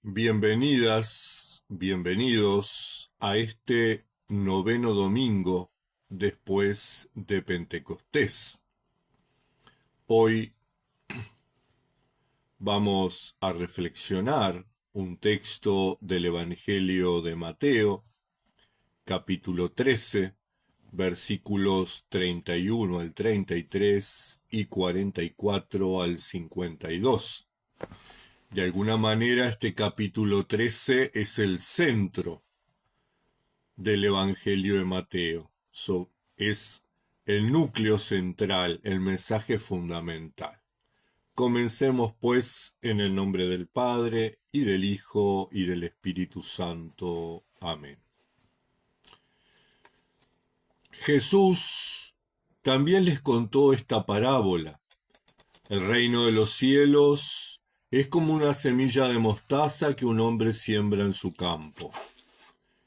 Bienvenidas, bienvenidos a este noveno domingo después de Pentecostés. Hoy vamos a reflexionar un texto del Evangelio de Mateo, capítulo 13, versículos 31 al 33 y 44 al 52. De alguna manera, este capítulo 13 es el centro del Evangelio de Mateo. Es el núcleo central, el mensaje fundamental. Comencemos, pues, en el nombre del Padre, y del Hijo, y del Espíritu Santo. Amén. Jesús también les contó esta parábola. El reino de los cielos es como una semilla de mostaza que un hombre siembra en su campo.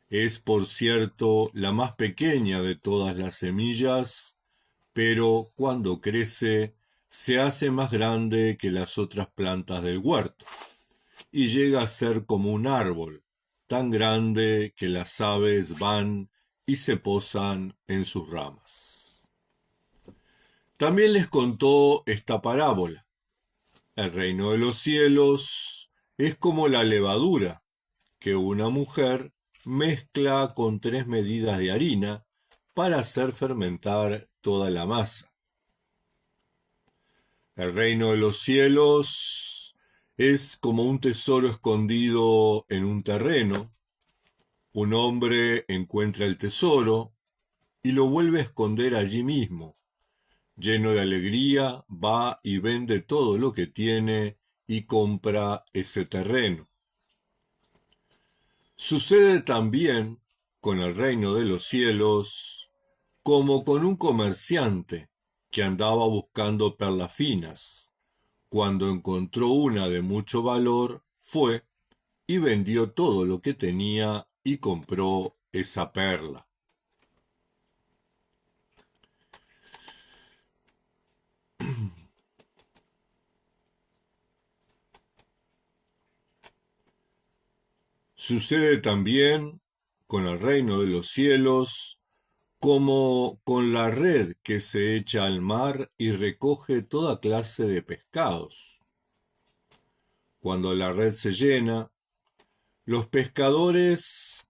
Es, por cierto, la más pequeña de todas las semillas, pero cuando crece se hace más grande que las otras plantas del huerto y llega a ser como un árbol, tan grande que las aves van y se posan en sus ramas. También les contó esta parábola. El reino de los cielos es como la levadura que una mujer mezcla con 3 medidas de harina para hacer fermentar toda la masa. El reino de los cielos es como un tesoro escondido en un terreno. Un hombre encuentra el tesoro y lo vuelve a esconder allí mismo. Lleno de alegría, va y vende todo lo que tiene y compra ese terreno. Sucede también con el reino de los cielos como con un comerciante que andaba buscando perlas finas. Cuando encontró una de mucho valor, fue y vendió todo lo que tenía y compró esa perla. Sucede también con el reino de los cielos como con la red que se echa al mar y recoge toda clase de pescados. Cuando la red se llena, los pescadores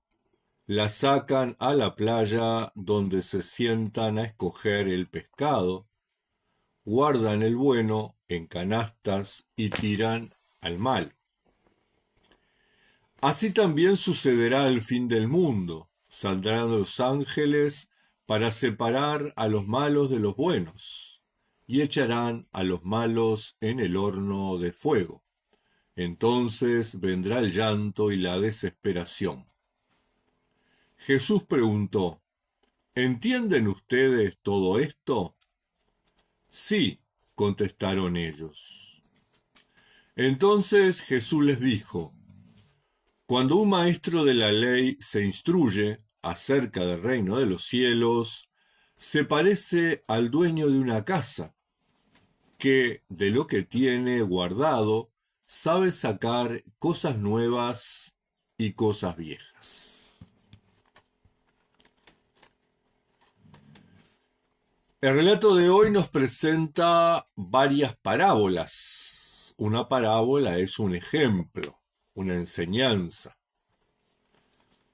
la sacan a la playa donde se sientan a escoger el pescado, guardan el bueno en canastas y tiran al malo. Así también sucederá al fin del mundo. Saldrán los ángeles para separar a los malos de los buenos y echarán a los malos en el horno de fuego. Entonces vendrá el llanto y la desesperación. Jesús preguntó: ¿entienden ustedes todo esto? Sí, contestaron ellos. Entonces Jesús les dijo: cuando un maestro de la ley se instruye acerca del reino de los cielos, se parece al dueño de una casa, que de lo que tiene guardado sabe sacar cosas nuevas y cosas viejas. El relato de hoy nos presenta varias parábolas. Una parábola es un ejemplo, una enseñanza,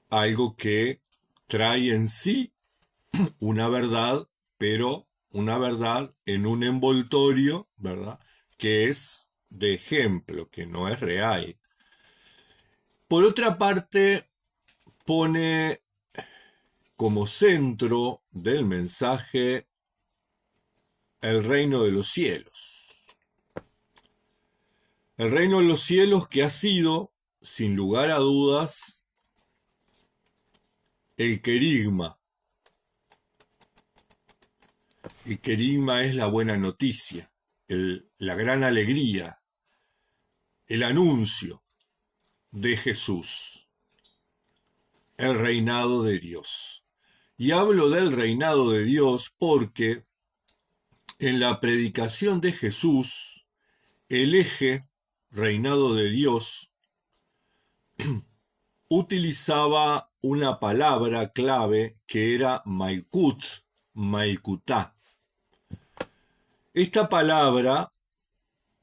algo que trae en sí una verdad, pero una verdad en un envoltorio, ¿verdad?, que es de ejemplo, que no es real. Por otra parte, pone como centro del mensaje el reino de los cielos. El reino de los cielos que ha sido, sin lugar a dudas, el querigma. El querigma es la buena noticia, la gran alegría, el anuncio de Jesús, el reinado de Dios. Y hablo del reinado de Dios porque en la predicación de Jesús, el eje reinado de Dios utilizaba una palabra clave que era Malkut, Malkutá. Esta palabra,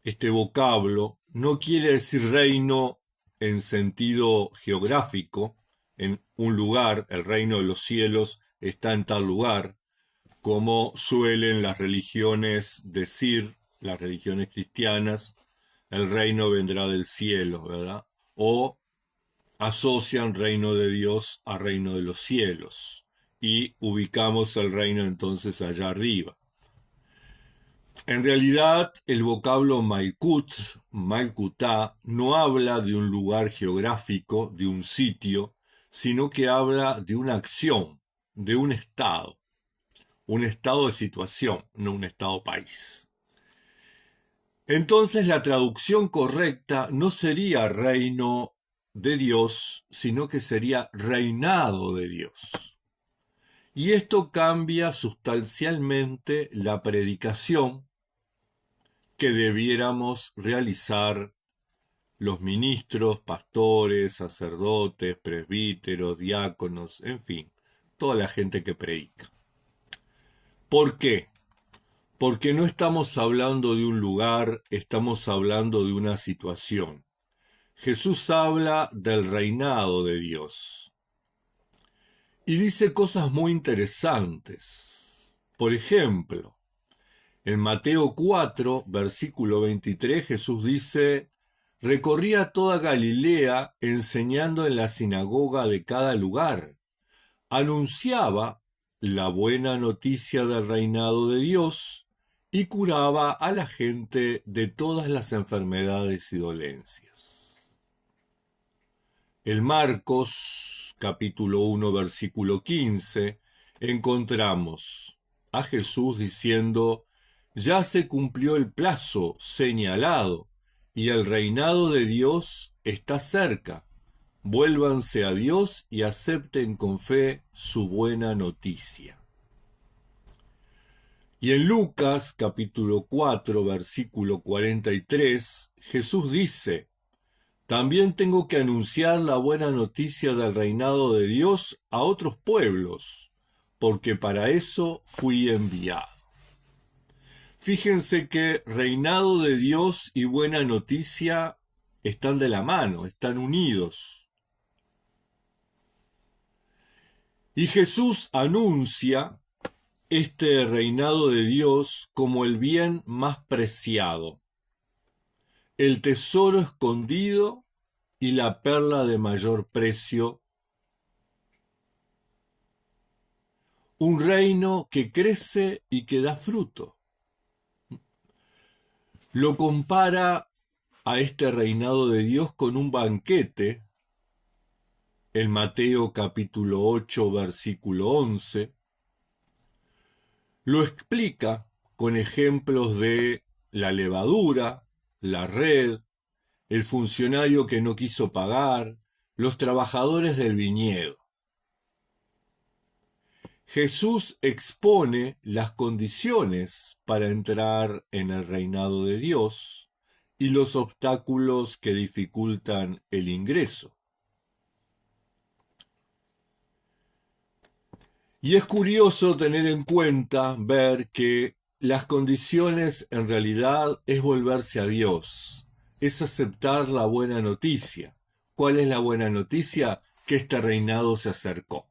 este vocablo, no quiere decir reino en sentido geográfico, en un lugar, el reino de los cielos está en tal lugar, como suelen las religiones decir, las religiones cristianas, el reino vendrá del cielo, ¿verdad? O asocian reino de Dios a reino de los cielos y ubicamos el reino entonces allá arriba. En realidad, el vocablo Malkut, Malkutá, no habla de un lugar geográfico, de un sitio, sino que habla de una acción, de un estado de situación, no un estado país. Entonces la traducción correcta no sería reino de Dios, sino que sería reinado de Dios. Y esto cambia sustancialmente la predicación que debiéramos realizar los ministros, pastores, sacerdotes, presbíteros, diáconos, en fin, toda la gente que predica. ¿Por qué? Porque no estamos hablando de un lugar, estamos hablando de una situación. Jesús habla del reinado de Dios y dice cosas muy interesantes. Por ejemplo, en Mateo 4, versículo 23, Jesús dice: recorría toda Galilea enseñando en la sinagoga de cada lugar. Anunciaba la buena noticia del reinado de Dios y curaba a la gente de todas las enfermedades y dolencias. En Marcos, capítulo 1, versículo 15, encontramos a Jesús diciendo: ya se cumplió el plazo señalado y el reinado de Dios está cerca. Vuélvanse a Dios y acepten con fe su buena noticia. Y en Lucas capítulo 4 versículo 43, Jesús dice: también tengo que anunciar la buena noticia del reinado de Dios a otros pueblos, porque para eso fui enviado. Fíjense que reinado de Dios y buena noticia están de la mano, están unidos. Y Jesús anuncia este reinado de Dios como el bien más preciado, el tesoro escondido y la perla de mayor precio, un reino que crece y que da fruto. Lo compara a este reinado de Dios con un banquete, en Mateo capítulo 8, versículo 11, lo explica con ejemplos de la levadura, la red, el funcionario que no quiso pagar, los trabajadores del viñedo. Jesús expone las condiciones para entrar en el reinado de Dios y los obstáculos que dificultan el ingreso. Y es curioso tener en cuenta, ver que las condiciones en realidad es volverse a Dios, es aceptar la buena noticia. ¿Cuál es la buena noticia? Que este reinado se acercó,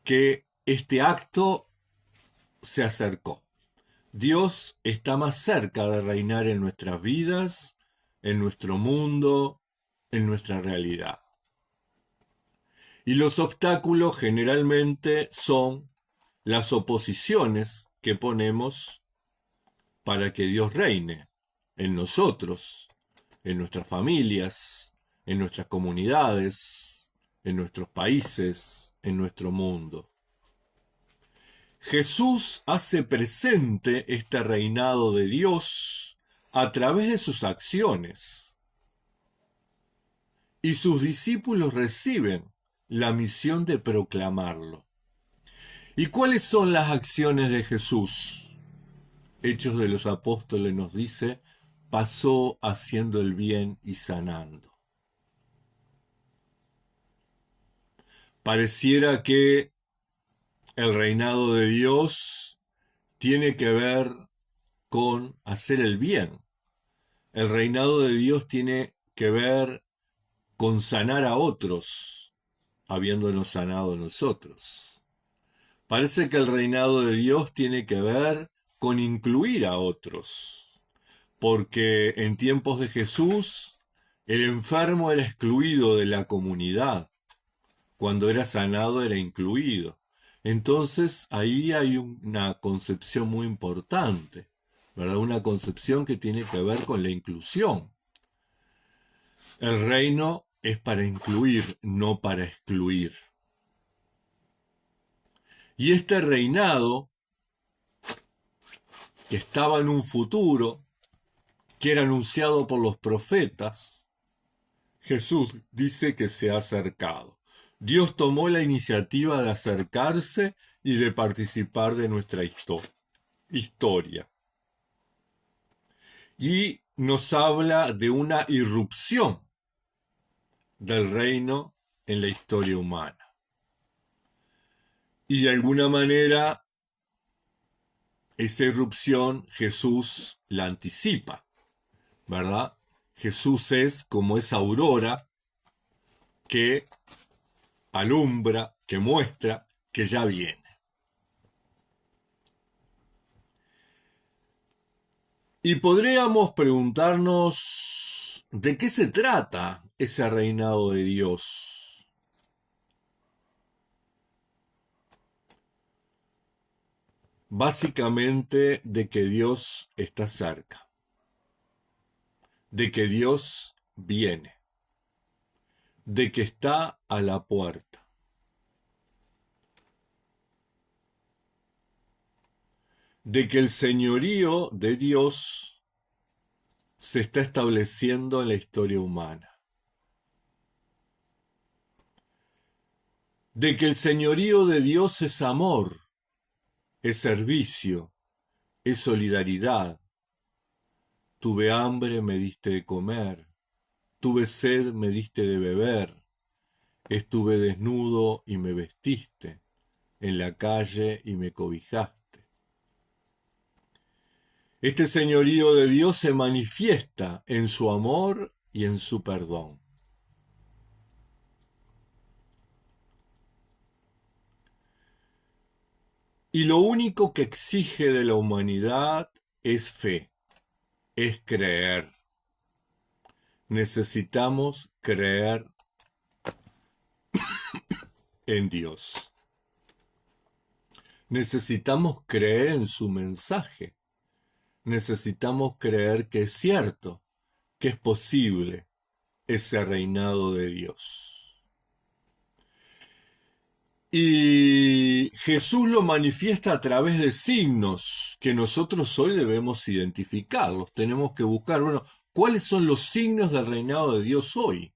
que este acto se acercó. Dios está más cerca de reinar en nuestras vidas, en nuestro mundo, en nuestra realidad. Y los obstáculos generalmente son las oposiciones que ponemos para que Dios reine en nosotros, en nuestras familias, en nuestras comunidades, en nuestros países, en nuestro mundo. Jesús hace presente este reinado de Dios a través de sus acciones, y sus discípulos reciben la misión de proclamarlo. ¿Y cuáles son las acciones de Jesús? Hechos de los Apóstoles nos dice: pasó haciendo el bien y sanando. Pareciera que el reinado de Dios tiene que ver con hacer el bien. El reinado de Dios tiene que ver con sanar a otros, habiéndonos sanado nosotros. Parece que el reinado de Dios tiene que ver con incluir a otros, porque en tiempos de Jesús el enfermo era excluido de la comunidad, cuando era sanado era incluido. Entonces ahí hay una concepción muy importante, ¿verdad? Una concepción que tiene que ver con la inclusión. El reino es para incluir, no para excluir. Y este reinado, que estaba en un futuro, que era anunciado por los profetas, Jesús dice que se ha acercado. Dios tomó la iniciativa de acercarse y de participar de nuestra historia. Y nos habla de una irrupción del reino en la historia humana. Y de alguna manera, esa irrupción Jesús la anticipa, ¿verdad? Jesús es como esa aurora que alumbra, que muestra que ya viene. Y podríamos preguntarnos de qué se trata ese reinado de Dios. Básicamente de que Dios está cerca, de que Dios viene, de que está a la puerta. De que el señorío de Dios se está estableciendo en la historia humana. De que el señorío de Dios es amor, es servicio, es solidaridad. Tuve hambre, me diste de comer. Tuve sed, me diste de beber. Estuve desnudo y me vestiste. En la calle y me cobijaste. Este señorío de Dios se manifiesta en su amor y en su perdón. Y lo único que exige de la humanidad es fe, es creer. Necesitamos creer en Dios. Necesitamos creer en su mensaje. Necesitamos creer que es cierto, que es posible ese reinado de Dios. Y Jesús lo manifiesta a través de signos que nosotros hoy debemos identificarlos. Tenemos que buscar, bueno, ¿cuáles son los signos del reinado de Dios hoy?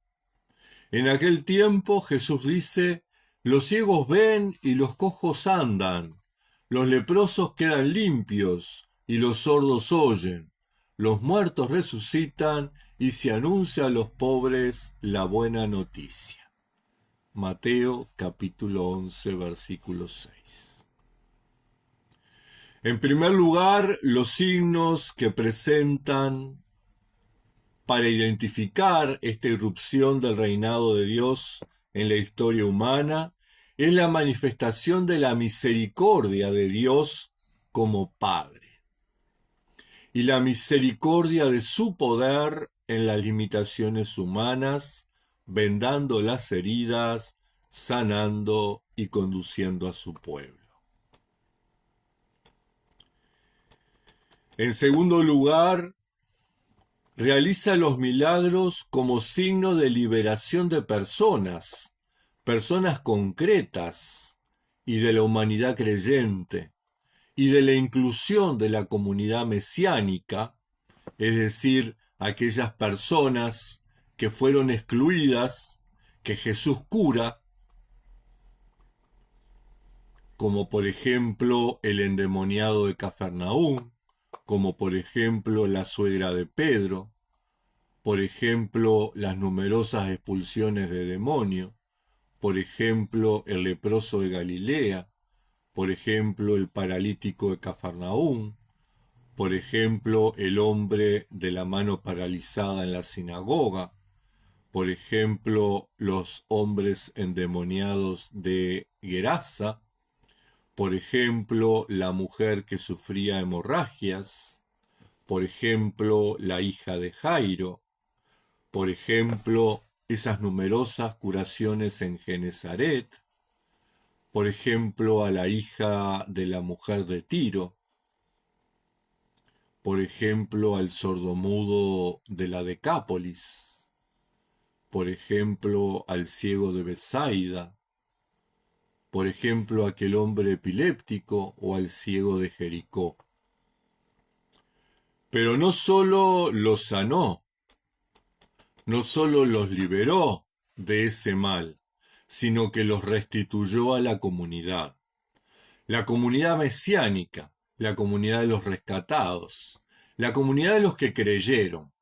En aquel tiempo Jesús dice, los ciegos ven y los cojos andan, los leprosos quedan limpios y los sordos oyen, los muertos resucitan y se anuncia a los pobres la buena noticia. Mateo capítulo 11, versículo 6. En primer lugar, los signos que presentan para identificar esta irrupción del reinado de Dios en la historia humana es la manifestación de la misericordia de Dios como Padre y la misericordia de su poder en las limitaciones humanas, vendando las heridas, sanando y conduciendo a su pueblo. En segundo lugar, realiza los milagros como signo de liberación de personas concretas y de la humanidad creyente, y de la inclusión de la comunidad mesiánica, es decir, aquellas personas que fueron excluidas, que Jesús cura, como por ejemplo el endemoniado de Cafarnaúm, como por ejemplo la suegra de Pedro, por ejemplo las numerosas expulsiones de demonios, por ejemplo, el leproso de Galilea, por ejemplo, el paralítico de Cafarnaúm, por ejemplo, el hombre de la mano paralizada en la sinagoga, por ejemplo, los hombres endemoniados de Gerasa, por ejemplo, la mujer que sufría hemorragias, por ejemplo, la hija de Jairo, por ejemplo, esas numerosas curaciones en Genezaret, por ejemplo, a la hija de la mujer de Tiro, por ejemplo, al sordomudo de la Decápolis, por ejemplo, al ciego de Betsaida, por ejemplo, a aquel hombre epiléptico o al ciego de Jericó. Pero no solo los sanó, no solo los liberó de ese mal, sino que los restituyó a la comunidad mesiánica, la comunidad de los rescatados, la comunidad de los que creyeron.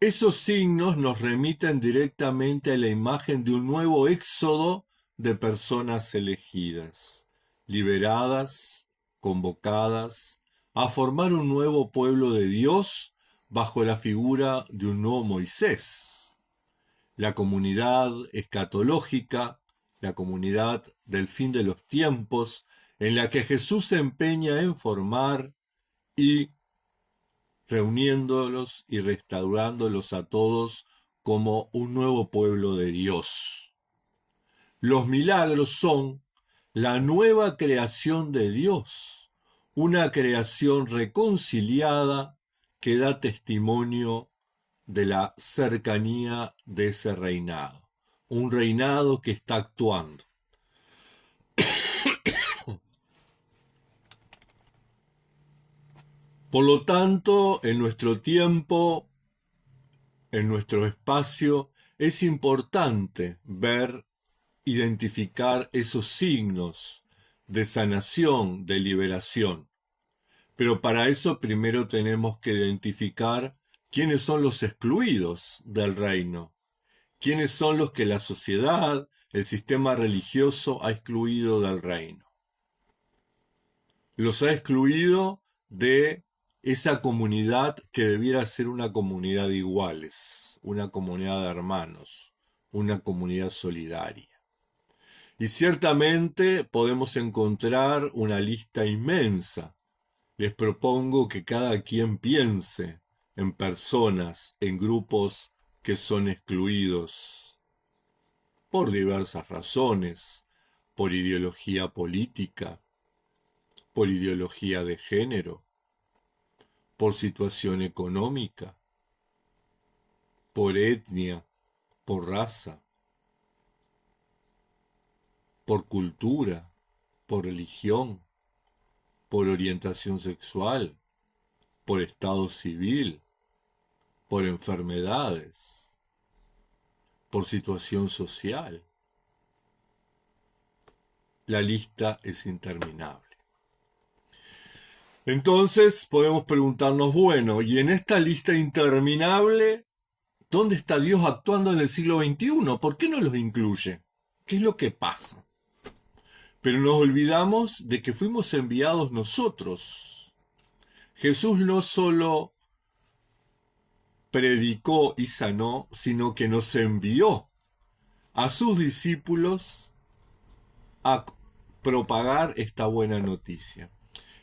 Esos signos nos remiten directamente a la imagen de un nuevo éxodo de personas elegidas, liberadas, convocadas a formar un nuevo pueblo de Dios bajo la figura de un nuevo Moisés. La comunidad escatológica, la comunidad del fin de los tiempos, en la que Jesús se empeña en formar y reuniéndolos y restaurándolos a todos como un nuevo pueblo de Dios. Los milagros son la nueva creación de Dios, una creación reconciliada que da testimonio de la cercanía de ese reinado, un reinado que está actuando. Por lo tanto, en nuestro tiempo, en nuestro espacio, es importante ver, identificar esos signos de sanación, de liberación. Pero para eso primero tenemos que identificar quiénes son los excluidos del reino, quiénes son los que la sociedad, el sistema religioso ha excluido del reino. Los ha excluido de esa comunidad que debiera ser una comunidad de iguales, una comunidad de hermanos, una comunidad solidaria. Y ciertamente podemos encontrar una lista inmensa. Les propongo que cada quien piense en personas, en grupos que son excluidos por diversas razones, por ideología política, por ideología de género, por situación económica, por etnia, por raza, por cultura, por religión, por orientación sexual, por estado civil, por enfermedades, por situación social. La lista es interminable. Entonces podemos preguntarnos, bueno, y en esta lista interminable, ¿dónde está Dios actuando en el siglo XXI? ¿Por qué no los incluye? ¿Qué es lo que pasa? Pero nos olvidamos de que fuimos enviados nosotros. Jesús no solo predicó y sanó, sino que nos envió a sus discípulos a propagar esta buena noticia.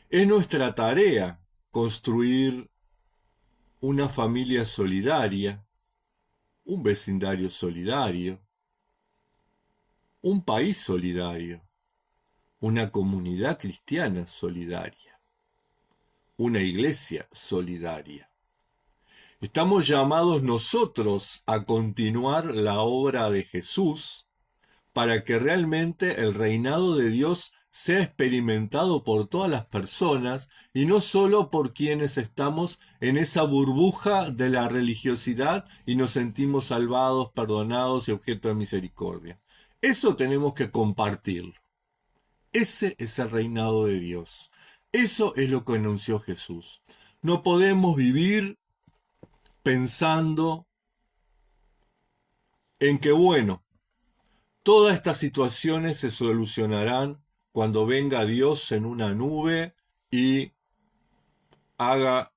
Es nuestra tarea construir una familia solidaria, un vecindario solidario, un país solidario, una comunidad cristiana solidaria, una iglesia solidaria. Estamos llamados nosotros a continuar la obra de Jesús para que realmente el reinado de Dios sea experimentado por todas las personas y no solo por quienes estamos en esa burbuja de la religiosidad y nos sentimos salvados, perdonados y objeto de misericordia. Eso tenemos que compartirlo. Ese es el reinado de Dios. Eso es lo que anunció Jesús. No podemos vivir pensando en que, bueno, Todas estas situaciones se solucionarán cuando venga Dios en una nube y haga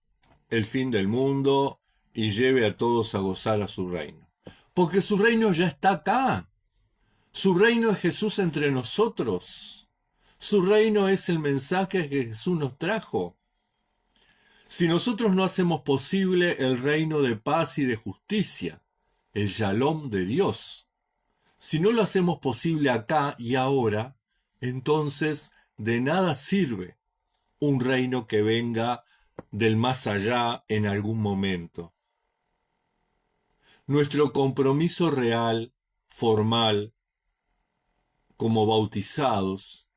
el fin del mundo y lleve a todos a gozar a su reino. Porque su reino ya está acá. Su reino es Jesús entre nosotros. Su reino es el mensaje que Jesús nos trajo. Si nosotros no hacemos posible el reino de paz y de justicia, el Shalom de Dios, si no lo hacemos posible acá y ahora, entonces de nada sirve un reino que venga del más allá en algún momento. Nuestro compromiso real, formal, como bautizados,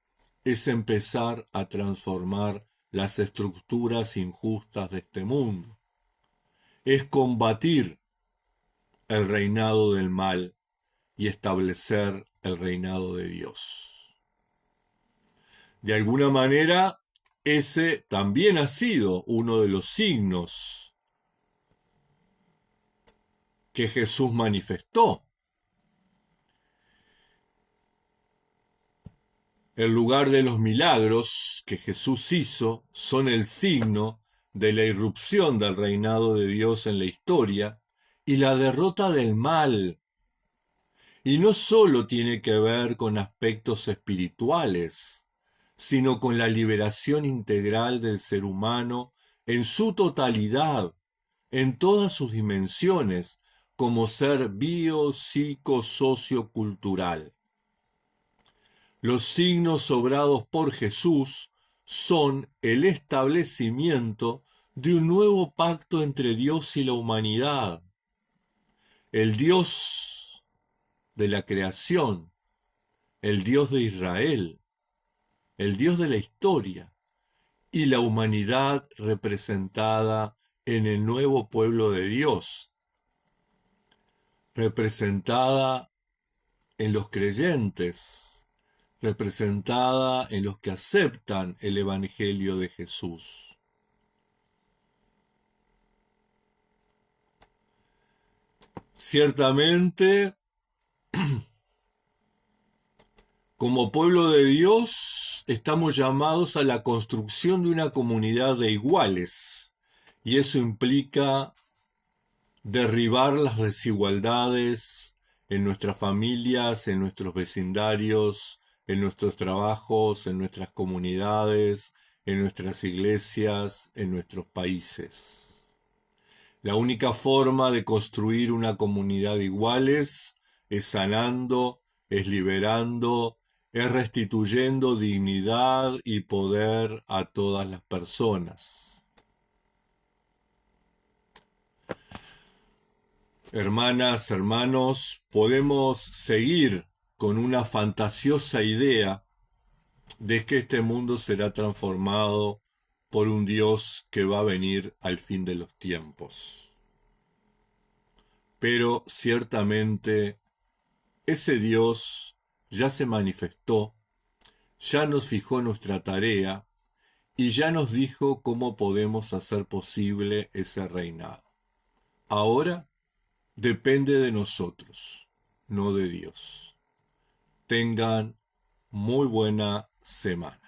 es empezar a transformar las estructuras injustas de este mundo. Es combatir el reinado del mal y establecer el reinado de Dios. De alguna manera, ese también ha sido uno de los signos que Jesús manifestó. El lugar de los milagros que Jesús hizo son el signo de la irrupción del reinado de Dios en la historia y la derrota del mal. Y no solo tiene que ver con aspectos espirituales, sino con la liberación integral del ser humano en su totalidad, en todas sus dimensiones, como ser bio, psico, sociocultural. Los signos obrados por Jesús son el establecimiento de un nuevo pacto entre Dios y la humanidad. El Dios de la creación, el Dios de Israel, el Dios de la historia y la humanidad representada en el nuevo pueblo de Dios, representada en los creyentes, representada en los que aceptan el Evangelio de Jesús. Ciertamente, como pueblo de Dios, estamos llamados a la construcción de una comunidad de iguales, y eso implica derribar las desigualdades en nuestras familias, en nuestros vecindarios, en nuestros trabajos, en nuestras comunidades, en nuestras iglesias, en nuestros países. La única forma de construir una comunidad de iguales es sanando, es liberando, es restituyendo dignidad y poder a todas las personas. Hermanas, hermanos, podemos seguir con una fantasiosa idea de que este mundo será transformado por un Dios que va a venir al fin de los tiempos. Pero ciertamente ese Dios ya se manifestó, ya nos fijó nuestra tarea y ya nos dijo cómo podemos hacer posible ese reinado. Ahora depende de nosotros, no de Dios. Tengan muy buena semana.